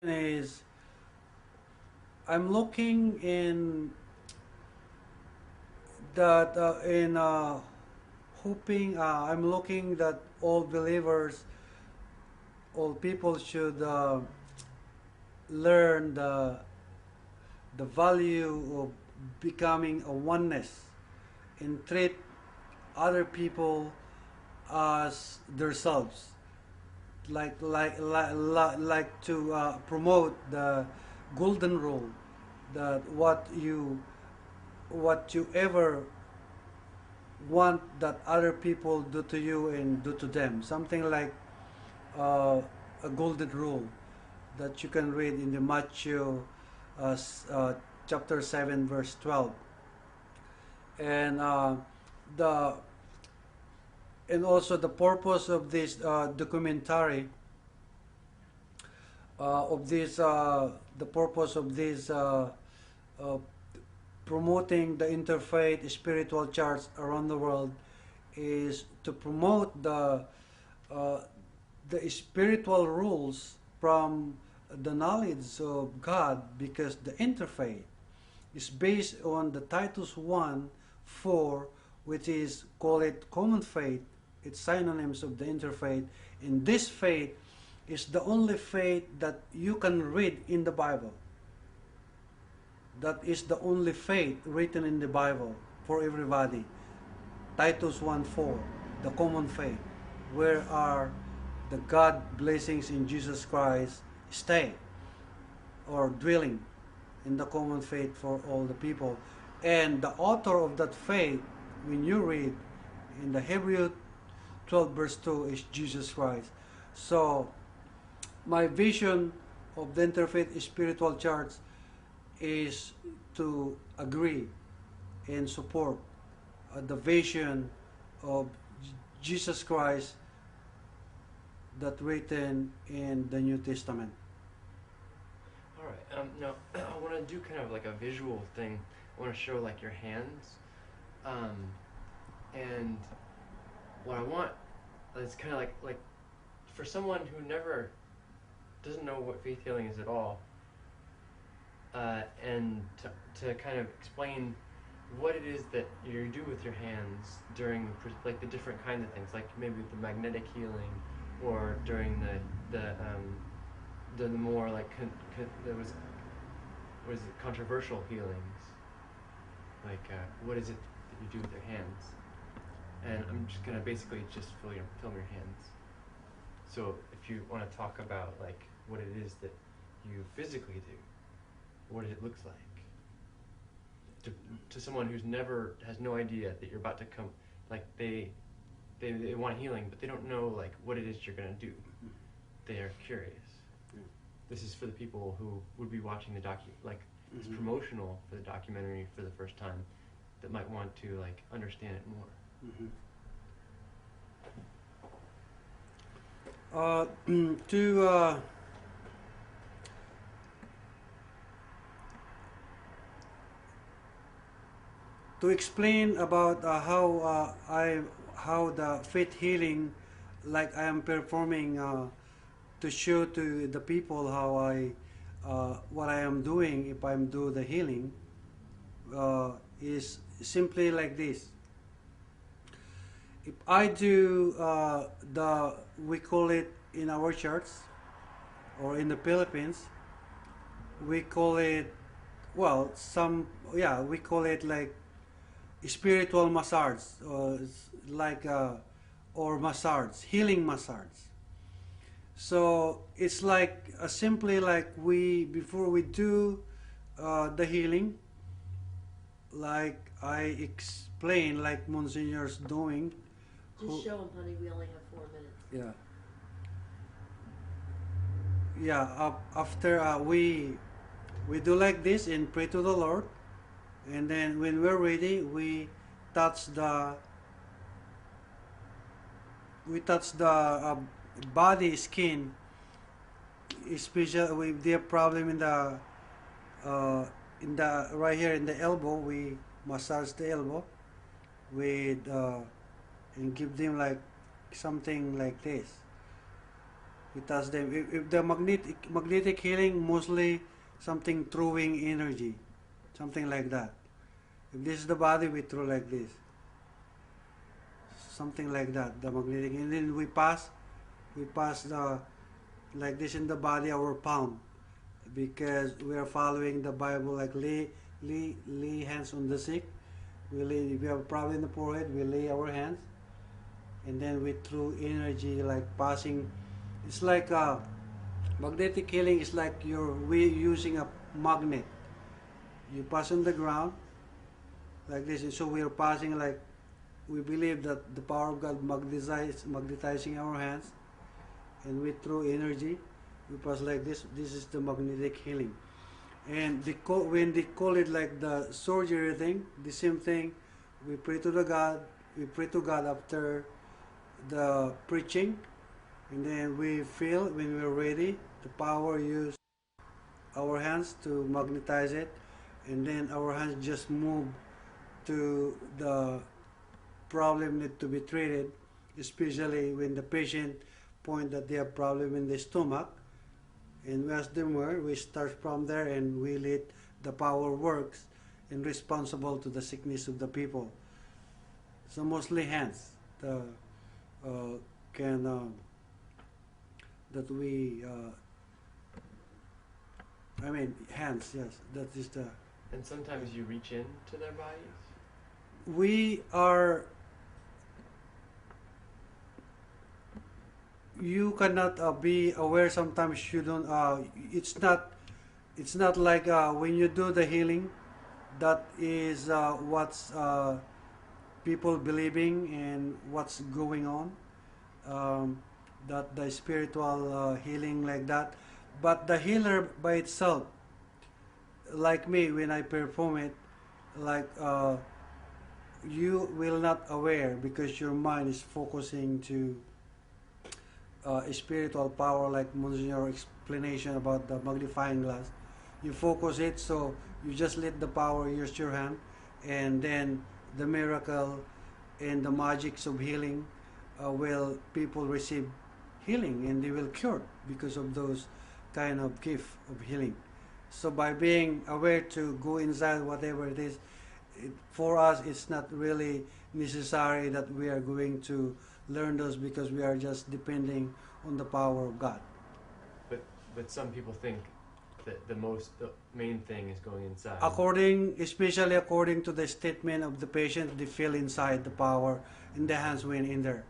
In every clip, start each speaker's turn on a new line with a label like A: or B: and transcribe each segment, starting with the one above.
A: is I'm looking in that in hoping I'm looking that all believers, all people should learn the value of becoming a oneness and treat other people as themselves, like to promote the golden rule that what you ever want that other people do to you and do to them, something like uh, a golden rule that you can read in the Matthew uh, chapter 7 verse 12. And the and also the purpose of this documentary of this the purpose of this uh, promoting the interfaith spiritual church around the world is to promote uh, the spiritual rules from the knowledge of God, because the interfaith is based on the Titus 1:4, which is call it common faith. It's synonyms of the interfaith. And this faith is the only faith that you can read in the Bible. That is the only faith written in the Bible for everybody. Titus 1:4, the common faith, where are the God blessings in Jesus Christ stay or dwelling in the common faith for all the people. And the author of that faith, when you read in the Hebrew 12 verse 2, is Jesus Christ. So my vision of the interfaith spiritual church is to agree and support the vision of Jesus Christ that written in the New Testament.
B: All right. Now I want to do kind of like a visual thing. I want to show like your hands, and what I want is kind of like for someone who never doesn't know what faith healing is at all, and to kind of explain what it is that you do with your hands during like the different kinds of things, like maybe the magnetic healing, or during the more like there was controversial healings, like what is it that you do with your hands? And I'm just gonna basically just film your hands. So if you want to talk about like what it is that you physically do, what it looks like to someone who's never has no idea that you're about to come, like they want healing, but they don't know like what it is you're gonna do. They are curious. This is for the people who would be watching the like it's promotional for the documentary for the first time, that might want to like understand it more.
A: To explain about how the faith healing, like I am performing, to show to the people how I what I am doing if I'm do the healing, is simply like this. If I do we call it in our church or in the Philippines, we call it, well, we call it like spiritual massage, or like or massage, healing massage. So it's like simply like we, before we do the healing, like I explain, like Monsignor's doing.
C: Just show them, honey. We only have 4 minutes.
A: Yeah. After we do like this and pray to the Lord, and then when we're ready, we touch the body skin, especially with the problem in the right here in the elbow. We massage the elbow with and give them like something like this, We touch them. If the magnetic healing, mostly something throwing energy, something like that. If this is the body, we throw like this, something like that. The magnetic, and then we pass the like this in the body, our palm, because we are following the Bible. Like lay hands on the sick. If we have a problem in the forehead, we lay our hands, and then we throw energy like passing. It's like magnetic healing is like we using a magnet. You pass on the ground like this, and so we are passing like we believe that the power of God magnetizing our hands, and we throw energy. We pass like this. This is the magnetic healing, and when they call it like the surgery thing, the same thing. We pray to the God. We pray to God after the preaching, and then we feel when we're ready, the power use our hands to magnetize it, and then our hands just move to the problem need to be treated, especially when the patient point that they have problem in the stomach, and we ask them where, we start from there, and we let the power works and responsible to the sickness of the people. So mostly hands the can that we I mean hands, yes, that is the.
B: And sometimes you reach into their bodies.
A: We are. You cannot be aware. Sometimes you don't. It's not. It's not like when you do the healing. That is what's people believing and what's going on. That the spiritual healing like that. But the healer by itself, like me, when I perform it, like you will not aware because your mind is focusing to spiritual power, like Monsignor explanation about the magnifying glass. You focus it, so you just let the power use your hand, and then the miracle and the magics of healing will people receive healing, and they will cure because of those kind of gift of healing. So by being aware to go inside whatever it is, for us it's not really necessary that we are going to learn those, because we are just depending on the power of God.
B: But some people think that the main thing is going inside.
A: Especially according to the statement of the patient, they feel inside the power, and the hands went in there.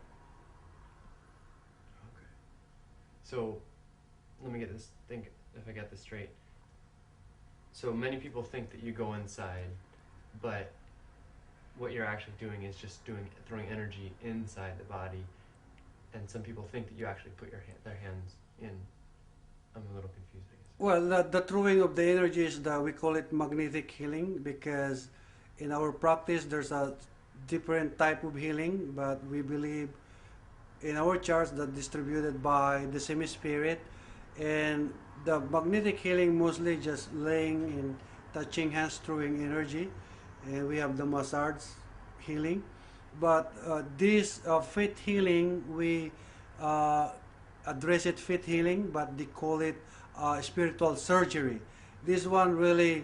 B: Okay. So let me think if I get this straight. So many people think that you go inside, but what you're actually doing is just throwing energy inside the body, and some people think that you actually put their hands in. I'm a little confused, I guess.
A: Well, the throwing of the energy is we call it magnetic healing, because in our practice there's a different type of healing, but we believe in our church that distributed by the same spirit, and the magnetic healing mostly just laying and touching hands, throwing energy, and we have the massage healing. But this faith healing, we address it faith healing, but they call it spiritual surgery. This one really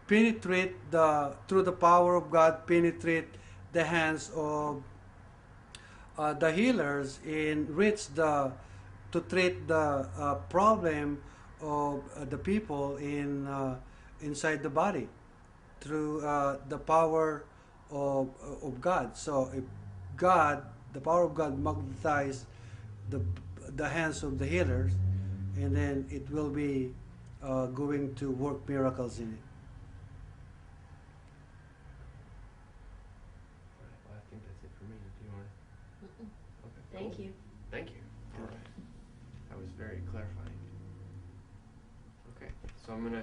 A: penetrate through the power of God, penetrate the hands of the healers and reach to treat the problem of the people inside the body through the power of God. So if the power of God magnetize the hands of the healers, and then it will be going to work miracles in it.
B: Well, I think that's it for me. Do you want to? Okay.
C: Thank
B: Cool.
C: you.
B: Thank you. All right. That was very clarifying. Okay, so I'm gonna